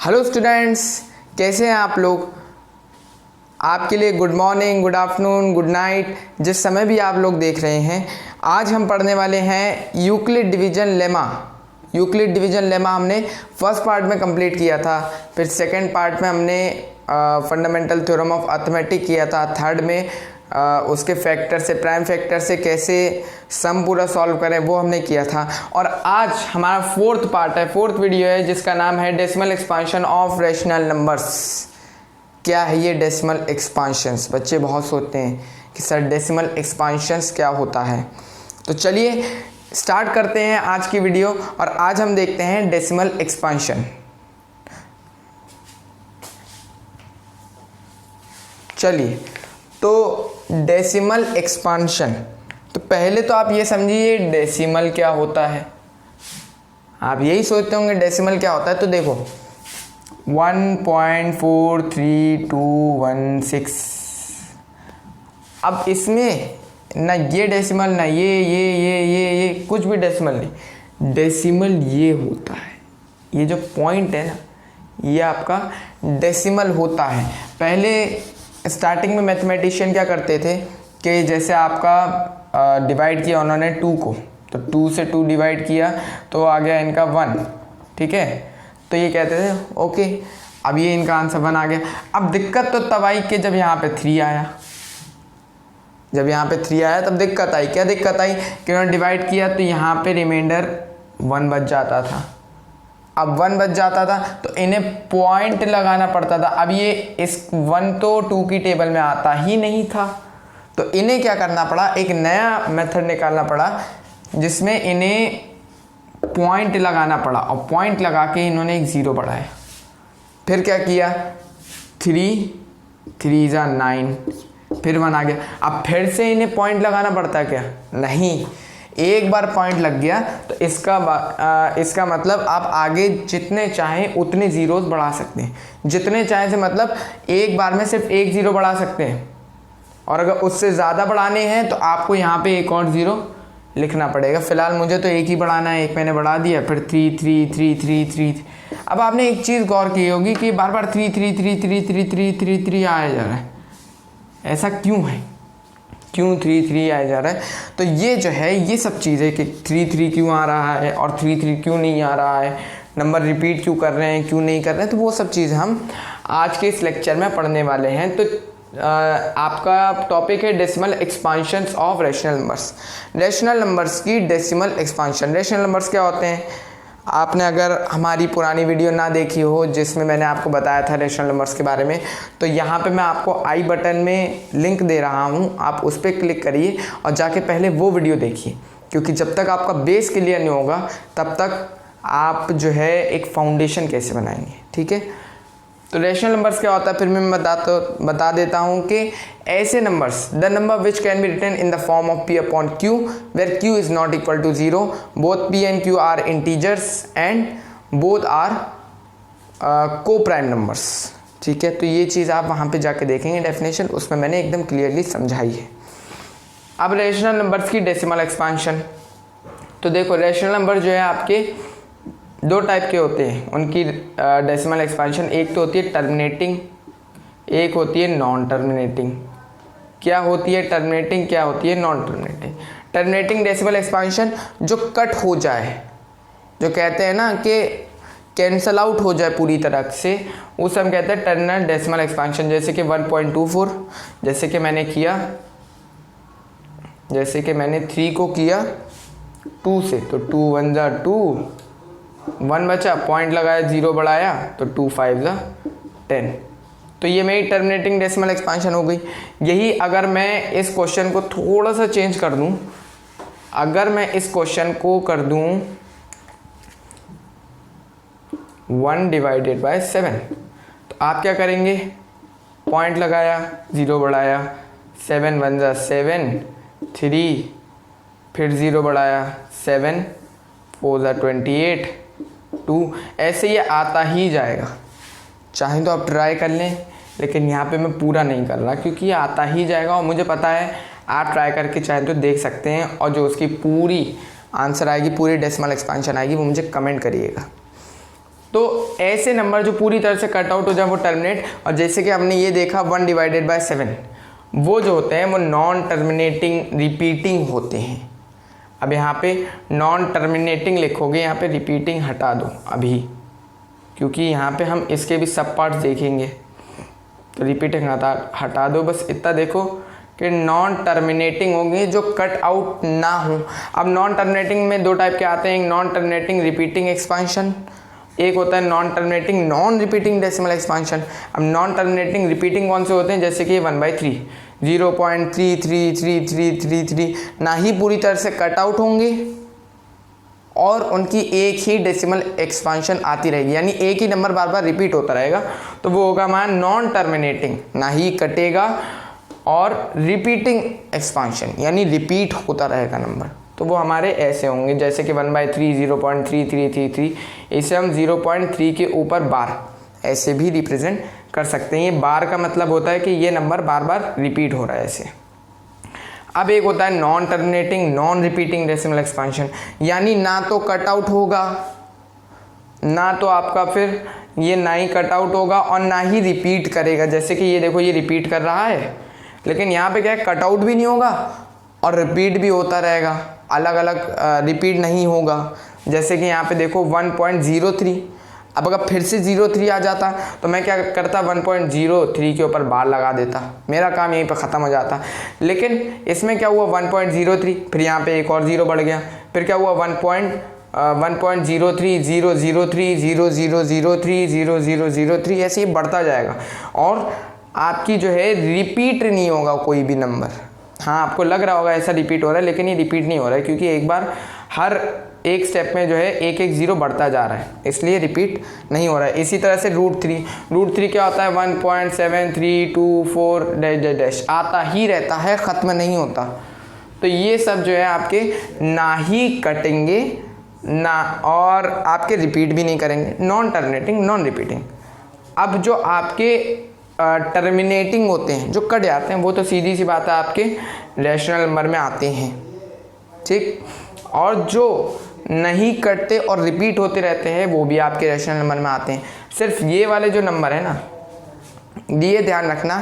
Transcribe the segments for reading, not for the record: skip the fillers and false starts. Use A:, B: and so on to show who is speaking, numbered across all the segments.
A: Hello students, कैसे हैं आप लोग। आपके लिए good morning, good afternoon, good night, जिस समय भी आप लोग देख रहे हैं। आज हम पढ़ने वाले हैं Euclid division lemma. Euclid division lemma हमने फर्स्ट पार्ट में कंप्लीट किया था, फिर सेकंड पार्ट में हमने फंडामेंटल थ्योरम ऑफ अर्थमेटिक किया था, थर्ड में उसके फैक्टर से, प्राइम फैक्टर से कैसे सम पूरा सॉल्व करें वो हमने किया था। और आज हमारा फोर्थ पार्ट है, फोर्थ वीडियो है, जिसका नाम है decimal expansion of rational numbers. क्या है ये डेसिमल एक्सपांशंस? बच्चे बहुत सोचते हैं कि सर डेसिमल एक्सपांशंस क्या होता है। तो चलिए स्टार्ट करते हैं आज की वीडियो, और आज हम देखते हैं डेसिमल एक्सपांशन। चलिए, तो डेसिमल एक्सपांशन, तो पहले तो आप ये समझिए डेसिमल क्या होता है। आप यही सोचते होंगे डेसिमल क्या होता है। तो देखो 1.43216, अब इसमें ना ये डेसिमल, ना ये कुछ भी डेसिमल नहीं। डेसिमल ये होता है, ये जो पॉइंट है ना, ये आपका डेसिमल होता है। पहले स्टार्टिंग में मैथमेटिशियन क्या करते थे कि जैसे आपका डिवाइड किया उन्होंने 2 को, तो 2 से 2 डिवाइड किया तो आ गया इनका 1, ठीक है। तो ये कहते थे ओके, अब ये इनका आंसर 1 आ गया। अब दिक्कत तो तब आई कि जब यहाँ पे 3 आया, जब यहाँ पे 3 आया तब दिक्कत आई। क्या दिक्कत आई कि उन्होंने डिवाइड किया तो यहाँ पे रिमाइंडर 1 बच जाता था। अब 1 बच जाता था तो इन्हें पॉइंट लगाना पड़ता था। अब ये इस 1 तो 2 की टेबल में आता ही नहीं था, तो इन्हें क्या करना पड़ा, एक नया मेथड निकालना पड़ा जिसमें इन्हें पॉइंट लगाना पड़ा। और पॉइंट लगा के इन्होंने एक 0 बढ़ाया। फिर क्या किया, 3 3 जा 9, फिर 1 आ गया। अब फिर से इन्हें पॉइंट लगाना पड़ता है क्या? नहीं, एक बार पॉइंट लग गया तो इसका मतलब आप आगे जितने चाहें उतने ज़ीरोज़ बढ़ा सकते हैं। जितने चाहें से मतलब एक बार में सिर्फ एक 0 बढ़ा सकते हैं, और अगर उससे ज़्यादा बढ़ाने हैं तो आपको यहाँ पे एक और 0 लिखना पड़ेगा। फिलहाल मुझे तो एक ही बढ़ाना है, एक मैंने बढ़ा दिया, फिर 3 3 3 3 3। अब आपने एक चीज़ गौर की होगी कि बार बार 3 3 3 3 3 3 3 3 आया जा रहा है। ऐसा क्यों है, क्यों 3 3 आया जा रहा है? तो ये जो है, ये सब चीज़ें कि 3 3 क्यों आ रहा है और 3 3 क्यों नहीं आ रहा है, नंबर रिपीट क्यों कर रहे हैं, क्यों नहीं कर रहे हैं, तो वो सब चीज़ हम आज के इस लेक्चर में पढ़ने वाले हैं। तो आपका टॉपिक है decimal expansions of rational numbers. Rational numbers की डेसिमल एक्सपांशन। रैशनल नंबर्स क्या होते हैं? आपने अगर हमारी पुरानी वीडियो ना देखी हो जिसमें मैंने आपको बताया था रैशनल नंबर्स के बारे में, तो यहाँ पे मैं आपको आई बटन में लिंक दे रहा हूँ, आप उस पर क्लिक करिए और जाके पहले वो वीडियो देखिए, क्योंकि जब तक आपका बेस क्लियर नहीं होगा तब तक आप जो है एक फाउंडेशन कैसे बनाएंगे, ठीक है। तो रैशनल नंबर्स क्या होता है फिर मैं बता देता हूँ कि ऐसे numbers, the number which can be written in the form of p upon q where q is not equal to 0, both p and q are integers and both are coprime numbers, ठीक है। तो ये चीज़ आप वहाँ पे जाके देखेंगे definition, उसमें मैंने एकदम क्लियरली समझाई है। अब रैशनल नंबर्स की डेसिमल एक्सपांशन। तो देखो रैशनल नंबर जो है आपके 2 टाइप के होते हैं, उनकी डेसिमल एक्सपांशन। एक तो होती है टर्मिनेटिंग, एक होती है नॉन टर्मिनेटिंग। क्या होती है टर्मिनेटिंग, क्या होती है non terminating? Terminating decimal expansion जो कट हो जाए, जो कहते हैं ना कि कैंसल आउट हो जाए पूरी तरह से, उसे हम कहते हैं टर्मिनेट डेसिमल एक्सपांशन। जैसे कि 1.24, जैसे कि मैंने किया, जैसे कि मैंने 3 को किया 2 से, तो 2 1 जा 2, 1 बचा, पॉइंट लगाया, 0 बढ़ाया, तो 2 5 जा 10। तो ये मेरी टर्मिनेटिंग डेसिमल एक्सपांशन हो गई। यही अगर मैं इस क्वेश्चन को थोड़ा सा चेंज कर दूं, अगर मैं इस क्वेश्चन को कर दूं 1 डिवाइडेड बाय 7, तो आप क्या करेंगे, पॉइंट लगाया, 0 बढ़ाया, 7 1 जा 7, 3, फिर 0 बढ़ाया, 7 4 जा 28, 2, ऐसे ये आता ही जाएगा। चाहे तो आप ट्राई कर लें, लेकिन यहाँ पे मैं पूरा नहीं कर रहा क्योंकि ये आता ही जाएगा, और मुझे पता है आप ट्राई करके चाहे तो देख सकते हैं, और जो उसकी पूरी आंसर आएगी, पूरी डेसिमल एक्सपांशन आएगी, वो मुझे कमेंट करिएगा। तो ऐसे नंबर जो पूरी तरह से कट आउट हो जाए वो टर्मिनेट, और जैसे कि हमने ये देखा 1/7, वो जो होते हैं वो नॉन टर्मिनेटिंग रिपीटिंग होते हैं। अब यहाँ पे नॉन टर्मिनेटिंग लिखोगे, यहाँ पे रिपीटिंग हटा दो अभी, क्योंकि यहाँ पे हम इसके भी सब पार्ट्स देखेंगे, तो रिपीटिंग हटा दो। बस इतना देखो कि नॉन टर्मिनेटिंग होंगे जो कट आउट ना हो। अब नॉन टर्मिनेटिंग में दो टाइप के आते हैं, एक नॉन टर्मिनेटिंग रिपीटिंग एक्सपांशन, एक होता है non terminating non repeating decimal expansion. अब नॉन टर्मिनेटिंग रिपीटिंग कौन से होते हैं, जैसे कि 1/3, 0.33333 ना ही पूरी तरह से कट आउट होंगे और उनकी एक ही डेसिमल एक्सपांशन आती रहेगी, यानी एक ही नंबर बार बार रिपीट होता रहेगा, तो वो होगा हमारा नॉन टर्मिनेटिंग, ना ही कटेगा और रिपीटिंग एक्सपांशन, यानी रिपीट होता रहेगा नंबर, तो वो हमारे ऐसे होंगे जैसे कि 1/3, 0.3333, इसे हम 0.3 के ऊपर बार ऐसे भी रिप्रेजेंट कर सकते हैं। ये बार का मतलब होता है कि ये नंबर बार बार रिपीट हो रहा है ऐसे। अब एक होता है non terminating non repeating decimal expansion, यानी ना तो कट आउट होगा, ना तो आपका फिर ये ना ही कट आउट होगा और ना ही रिपीट करेगा। जैसे कि ये देखो ये रिपीट कर रहा है, लेकिन यहाँ पे क्या है, कट आउट भी नहीं होगा और रिपीट भी होता रहेगा, अलग अलग रिपीट नहीं होगा। जैसे कि यहाँ पे देखो 1.03, अब अगर फिर से 03 आ जाता तो मैं क्या करता, 1.03 के ऊपर बार लगा देता, मेरा काम यहीं पर ख़त्म हो जाता। लेकिन इसमें क्या हुआ, 1.03, फिर यहाँ पे एक और जीरो बढ़ गया, फिर क्या हुआ 1.03, 003, 0003, 0003, ऐसे ही बढ़ता जाएगा और आपकी जो है रिपीट नहीं होगा कोई भी नंबर। हाँ, आपको लग रहा होगा ऐसा रिपीट हो रहा है, लेकिन ये रिपीट नहीं हो रहा है, क्योंकि एक बार हर एक स्टेप में जो है एक एक जीरो बढ़ता जा रहा है, इसलिए रिपीट नहीं हो रहा है। इसी तरह से √3 क्या होता है, 1.7324 डैश आता ही रहता है, ख़त्म नहीं होता। तो ये सब जो है आपके ना ही कटेंगे ना और आपके रिपीट भी नहीं करेंगे, नॉन टर्मिनेटिंग नॉन रिपीटिंग। अब जो आपके टर्मिनेटिंग होते हैं, जो कट जाते हैं, वो तो सीधी सी बात है आपके रैशनल नंबर में आते हैं, ठीक। और जो नहीं कटते और रिपीट होते रहते हैं वो भी आपके रैशनल नंबर में आते हैं। सिर्फ ये वाले जो नंबर है ना, ये ध्यान रखना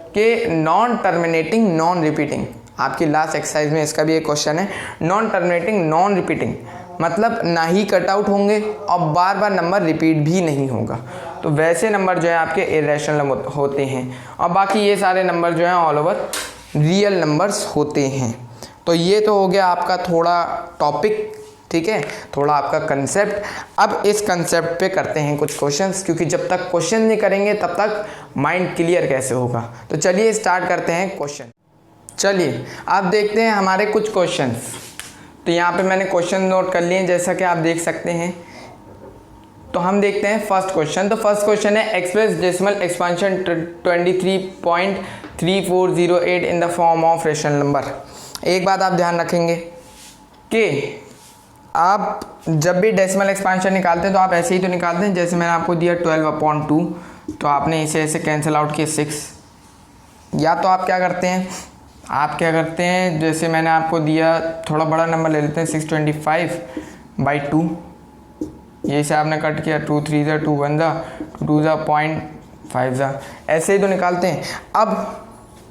A: कि नॉन टर्मिनेटिंग नॉन रिपीटिंग, आपकी लास्ट एक्सरसाइज में इसका भी एक क्वेश्चन है, नॉन टर्मिनेटिंग नॉन रिपीटिंग मतलब ना ही कट आउट होंगे और बार बार नंबर रिपीट भी नहीं होगा, तो वैसे नंबर जो है आपके इरेशनल होते हैं। और बाकी ये सारे नंबर जो हैं ऑल ओवर रियल नंबर्स होते हैं। तो ये तो हो गया आपका थोड़ा टॉपिक, ठीक है, थोड़ा आपका कंसेप्ट। अब इस कंसेप्ट पे करते हैं कुछ क्वेश्चंस, क्योंकि जब तक क्वेश्चन नहीं करेंगे तब तक माइंड क्लियर कैसे होगा। तो चलिए स्टार्ट करते हैं क्वेश्चन। चलिए अब देखते हैं हमारे कुछ क्वेश्चंस। तो यहाँ पे मैंने क्वेश्चन नोट कर लिए जैसा कि आप देख सकते हैं। तो हम देखते हैं फर्स्ट क्वेश्चन। तो फर्स्ट क्वेश्चन है express decimal expansion 23.3408 in the form of rational number. एक बात आप ध्यान रखेंगे कि आप जब भी डेसिमल एक्सपांशन निकालते हैं तो आप ऐसे ही तो निकालते हैं, जैसे मैंने आपको दिया 12/2, तो आपने इसे ऐसे कैंसिल आउट किया 6। या तो आप क्या करते हैं, जैसे मैंने आपको दिया थोड़ा बड़ा नंबर ले लेते हैं 625/2, ये से आपने कट किया 2 3 2 1 2 0.5, ऐसे ही तो निकालते हैं। अब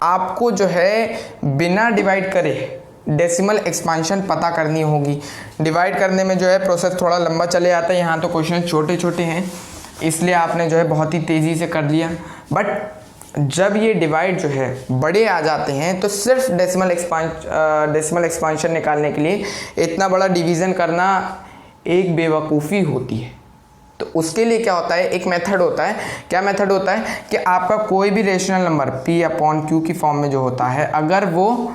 A: आपको जो है बिना डिवाइड करे डेसिमल एक्सपांशन पता करनी होगी। डिवाइड करने में जो है प्रोसेस थोड़ा लंबा चले जाता है, यहाँ तो क्वेश्चन छोटे छोटे हैं इसलिए आपने जो है बहुत ही तेज़ी से कर लिया। बट जब ये डिवाइड जो है बड़े आ जाते हैं तो सिर्फ डेसिमल एक्सपांशन निकालने के लिए इतना बड़ा डिवीज़न करना एक बेवकूफ़ी होती है। तो उसके लिए क्या होता है, एक मेथड होता है। क्या मेथड होता है कि आपका कोई भी रेशनल नंबर P/Q की फॉर्म में जो होता है, अगर वो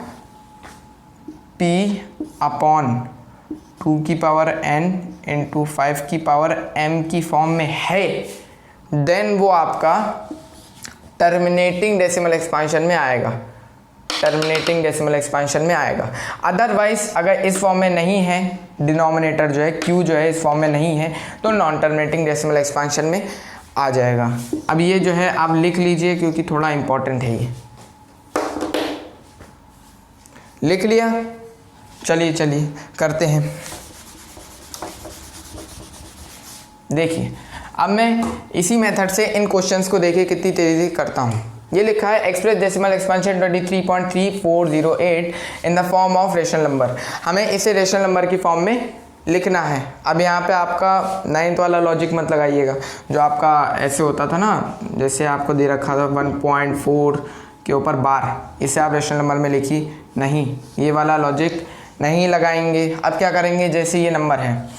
A: P/2n × 5m की फॉर्म में है, देन वो आपका टर्मिनेटिंग डेसिमल एक्सपांशन में आएगा, अदरवाइज अगर इस फॉर्म में नहीं है, डिनोमिनेटर जो है Q जो है इस फॉर्म में नहीं है, तो नॉन टर्मिनेटिंग डेसिमल एक्सपांशन में आ जाएगा। अब ये जो है आप लिख लीजिए क्योंकि थोड़ा इंपॉर्टेंट है ये। लिख लिया? चलिए करते हैं। देखिए अब मैं इसी मेथड से इन क्वेश्चंस को देखिए कितनी तेज़ी से करता हूँ। ये लिखा है express decimal expansion 23.3408 in the form of rational number. हमें इसे रेशनल नंबर की फॉर्म में लिखना है। अब यहाँ पे आपका 9th वाला लॉजिक मत लगाइएगा, जो आपका ऐसे होता था ना, जैसे आपको दे रखा था 1.4 के ऊपर बार, इसे आप रेशनल नंबर में लिखिए नहीं, ये वाला लॉजिक नहीं लगाएंगे। अब क्या करेंगे, जैसे ये नंबर है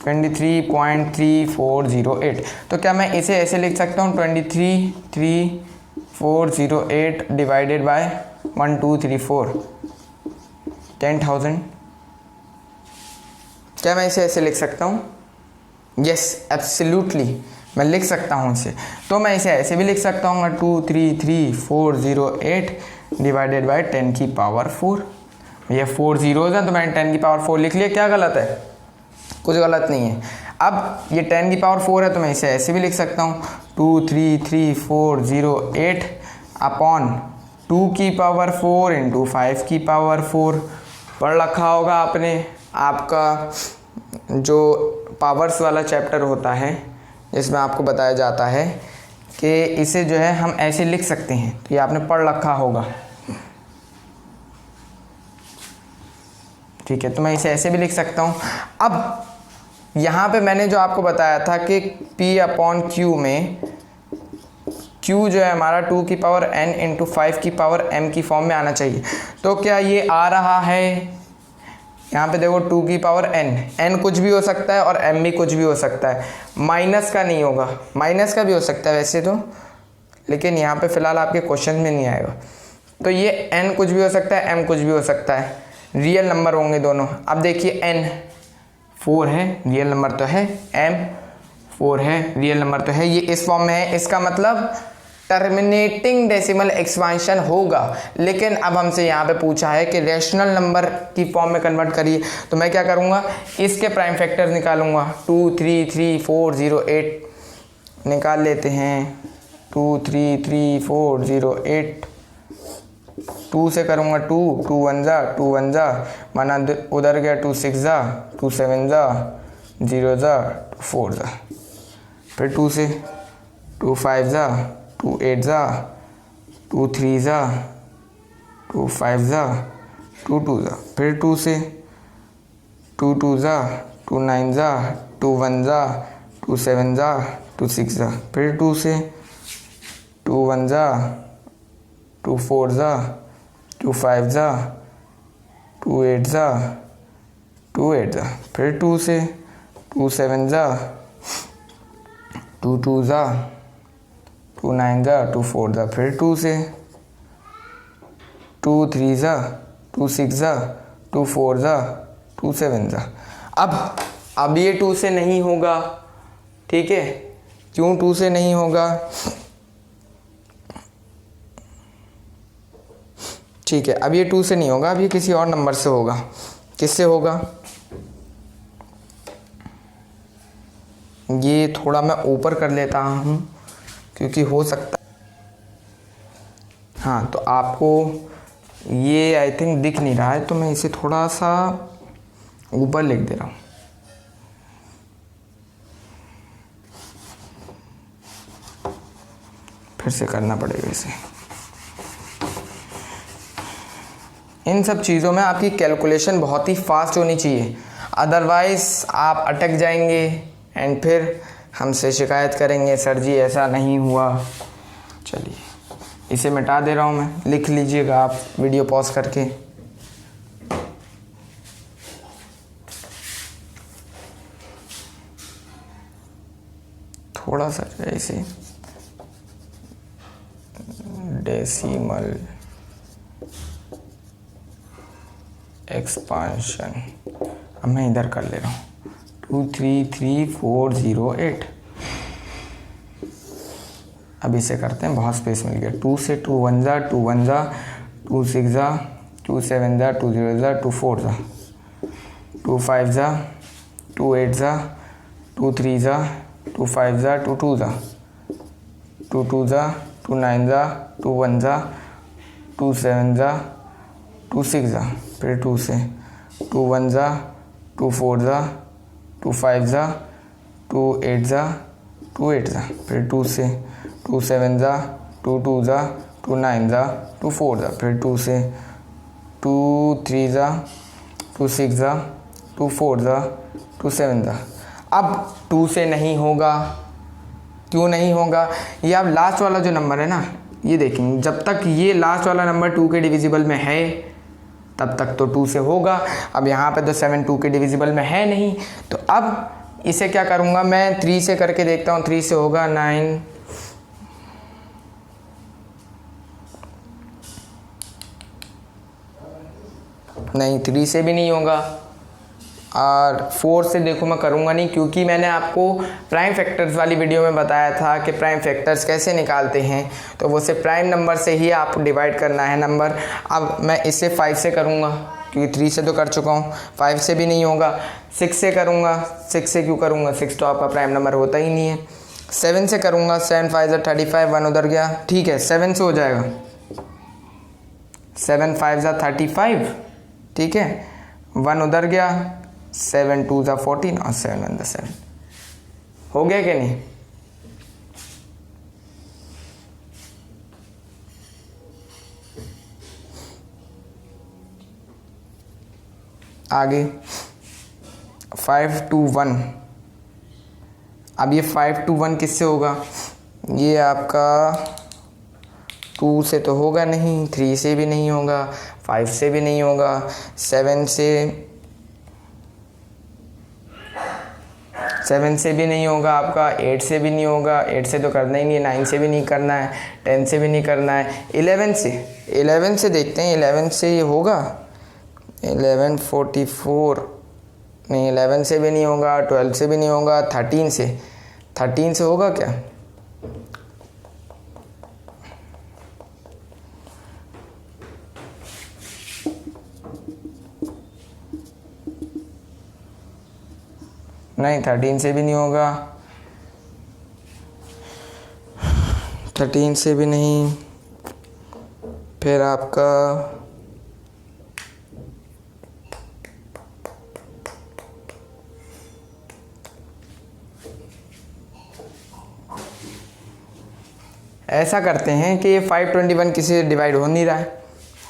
A: 23.3408, तो क्या मैं इसे ऐसे लिख सकता हूँ 233408 डिवाइडेड बाय 1234 10,000। क्या मैं इसे ऐसे लिख सकता हूँ? यस, एब्सोल्युटली मैं लिख सकता हूँ इसे। तो मैं इसे ऐसे भी लिख सकता हूँ 233408 डिवाइडेड बाय 10 की पावर 4। ये 4 zeros हैं तो मैंने 10 की पावर 4 लिख लिया। क्या गलत है? कुछ गलत नहीं है। अब ये 10 की पावर 4 है तो मैं इसे ऐसे भी लिख सकता हूँ 233408 अपॉन 2 की पावर 4 इंटू 5 की पावर 4। पढ़ रखा होगा आपने, आपका जो पावर्स वाला चैप्टर होता है जिसमें आपको बताया जाता है कि इसे जो है हम ऐसे लिख सकते हैं, तो ये आपने पढ़ रखा होगा। ठीक है, तो मैं इसे ऐसे भी लिख सकता हूँ। अब यहाँ पे मैंने जो आपको बताया था कि P अपॉन Q में Q जो है हमारा 2 की पावर n इंटू 5 की पावर m की फॉर्म में आना चाहिए। तो क्या ये आ रहा है? यहाँ पे देखो 2 की पावर n कुछ भी हो सकता है और m भी कुछ भी हो सकता है, माइनस का नहीं होगा। माइनस का भी हो सकता है वैसे तो, लेकिन यहाँ पे फ़िलहाल आपके क्वेश्चन में नहीं आएगा। तो ये n कुछ भी हो सकता है, m कुछ भी हो सकता है, रियल नंबर होंगे दोनों। अब देखिए n 4 है, रियल नंबर तो है, m 4 है, रियल नंबर तो है, ये इस फॉर्म में है। इसका मतलब टर्मिनेटिंग डेसिमल एक्सपांशन होगा। लेकिन अब हमसे यहाँ पे पूछा है कि रेशनल नंबर की फॉर्म में कन्वर्ट करिए, तो मैं क्या करूँगा, इसके प्राइम फैक्टर निकालूंगा। 233408 निकाल लेते हैं। 233408 2 से करूँगा 2 2 1 जा 2 1 जा, माना उधर गया 2 6 जा 2 7 जा 0 जा 4 जा, फिर 2 से 2 5 जा 2 8 जा 2 3 जा 2 5 जा 2 2 जा, फिर 2 से 2 2 जा 2 9 जा 2 1 जा 2 7 जा 2 6 जा, फिर 2 से 2 1 जा 2 4 जा 2 5 जा 2 8 जा 2 8 जा, फिर 2 से 2 7 जा 2 2 जा 2 9 जा 2 4 जा, फिर 2 से 2 3 जा 2 6 जा 2 4 जा 2 7 जा। अब ये 2 से नहीं होगा, ठीक है? क्यों 2 से नहीं होगा? ठीक है, अब ये 2 से नहीं होगा, अब ये किसी और नंबर से होगा। किससे होगा? ये थोड़ा मैं ऊपर कर लेता हूँ क्योंकि हो सकता, हाँ, तो आपको ये आई थिंक दिख नहीं रहा है, तो मैं इसे थोड़ा सा ऊपर लिख दे रहा हूँ। फिर से करना पड़ेगा इसे। इन सब चीज़ों में आपकी कैलकुलेशन बहुत ही फास्ट होनी चाहिए, अदरवाइज़ आप अटक जाएंगे एंड फिर हमसे शिकायत करेंगे, सर जी ऐसा नहीं हुआ। चलिए इसे मिटा दे रहा हूँ मैं, लिख लीजिएगा आप वीडियो पॉज करके। थोड़ा सा जो है इसे डेसिमल एक्सपांशन, अब मैं इधर कर ले रहा हूँ 233408। अब इसे करते हैं, बहुत स्पेस मिल गया। 2 से 2 1 जा 2 1 जा 2 6 जा 2 7 जा 2 0 जा 2 4 जा 2 5 जा 2 8 जा 2 3 जा 2 5 जा 2 2 जा 2 2 जा 2 9 जा 2 1 जा 2 7 जा 2 6 जा, फिर 2 से 2 1 जा 2 4 जा 2 5 जा 2 8 जा 2 8 जा, फिर 2 से 2 7 जा 2 2 जा 2 9 जा 2 4 जा, फिर 2 से 2 3 जा 2 6 जा 2 4 जा 2 7 जा। अब 2 से नहीं होगा, क्यों नहीं होगा? ये अब लास्ट वाला जो नंबर है ना, ये देखेंगे, जब तक ये लास्ट वाला नंबर 2 के डिविजिबल में है तब तक तो 2 से होगा। अब यहाँ पे तो 7 2 के डिविजिबल में है नहीं, तो अब इसे क्या करूँगा मैं, 3 से करके देखता हूँ। 3 से होगा 9, नहीं 3 से भी नहीं होगा, और 4 से देखो मैं करूँगा नहीं, क्योंकि मैंने आपको प्राइम फैक्टर्स वाली वीडियो में बताया था कि प्राइम फैक्टर्स कैसे निकालते हैं, तो वो से प्राइम नंबर से ही आप डिवाइड करना है नंबर। अब मैं इसे 5 से करूँगा, क्योंकि 3 से तो कर चुका हूँ, 5 से भी नहीं होगा। 6 से करूँगा, 6 से क्यों करूँगा, 6 तो आपका प्राइम नंबर होता ही नहीं है। 7 से करूँगा, 7 5 जा 35, 1 उधर गया, ठीक है 7 से हो जाएगा, 7 5 जा 35, ठीक है 1 उधर गया, 7 2 जा 14 और 7 1 जा 7। हो गया कि नहीं? आगे 5 2 1। अब ये 5 2 1 किससे होगा? ये आपका 2 से तो होगा नहीं, 3 से भी नहीं होगा, 5 से भी नहीं होगा, 7 से भी नहीं होगा आपका, 8 से भी नहीं होगा, 8 से तो करना ही नहीं है, 9 से भी नहीं करना है, 10 से भी नहीं करना है। 11 से देखते हैं, 11 से ये होगा, 11 44 नहीं, 11 से भी नहीं होगा, 12 से भी नहीं होगा, 13 से होगा क्या? नहीं 13 से भी नहीं होगा, 13 से भी नहीं, फिर आपका ऐसा करते हैं कि ये 521 किसी से डिवाइड हो नहीं रहा है,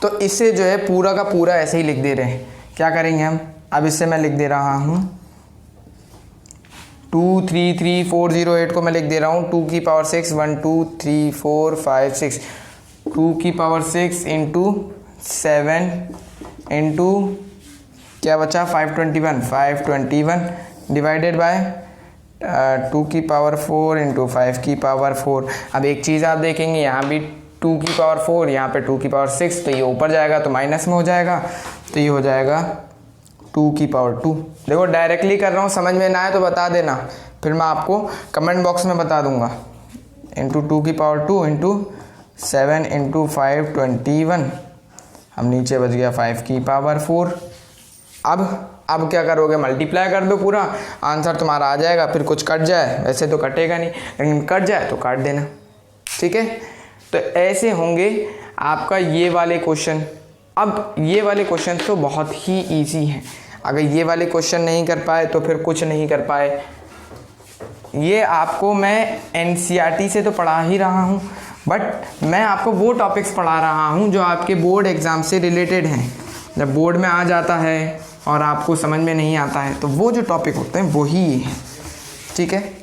A: तो इससे जो है पूरा का पूरा ऐसे ही लिख दे रहे हैं। क्या करेंगे हम, अब इससे मैं लिख दे रहा हूँ 233 408 को मैं लिख दे रहा हूँ 2 की पावर 6 1 2 3 4 5 6, 2 की पावर 6 इंटू 7 इंटू क्या बचा 521 डिवाइडेड बाय 2 की पावर 4 इंटू 5 की पावर 4। अब एक चीज़ आप देखेंगे, यहाँ भी 2 की पावर 4, यहाँ पे 2 की पावर 6, तो ये ऊपर जाएगा तो माइनस में हो जाएगा, तो ये हो जाएगा 2 की पावर 2। देखो डायरेक्टली कर रहा हूँ, समझ में ना आए तो बता देना, फिर मैं आपको कमेंट बॉक्स में बता दूंगा। इंटू 2 की पावर 2 इंटू 7 इंटू 5 21, हम नीचे बच गया 5 की पावर 4। अब क्या करोगे, मल्टीप्लाई कर दो, पूरा आंसर तुम्हारा आ जाएगा। फिर कुछ कट जाए, वैसे तो कटेगा नहीं, लेकिन कट जाए तो काट देना, ठीक है। तो ऐसे होंगे आपका ये वाले क्वेश्चन। अब ये वाले क्वेश्चन तो बहुत ही इजी हैं, अगर ये वाले क्वेश्चन नहीं कर पाए तो फिर कुछ नहीं कर पाए। ये आपको मैं NCERT से तो पढ़ा ही रहा हूँ, बट मैं आपको वो टॉपिक्स पढ़ा रहा हूँ जो आपके बोर्ड एग्ज़ाम से रिलेटेड हैं। जब बोर्ड में आ जाता है और आपको समझ में नहीं आता है तो वो जो टॉपिक होते हैं वो ही है, ठीक है।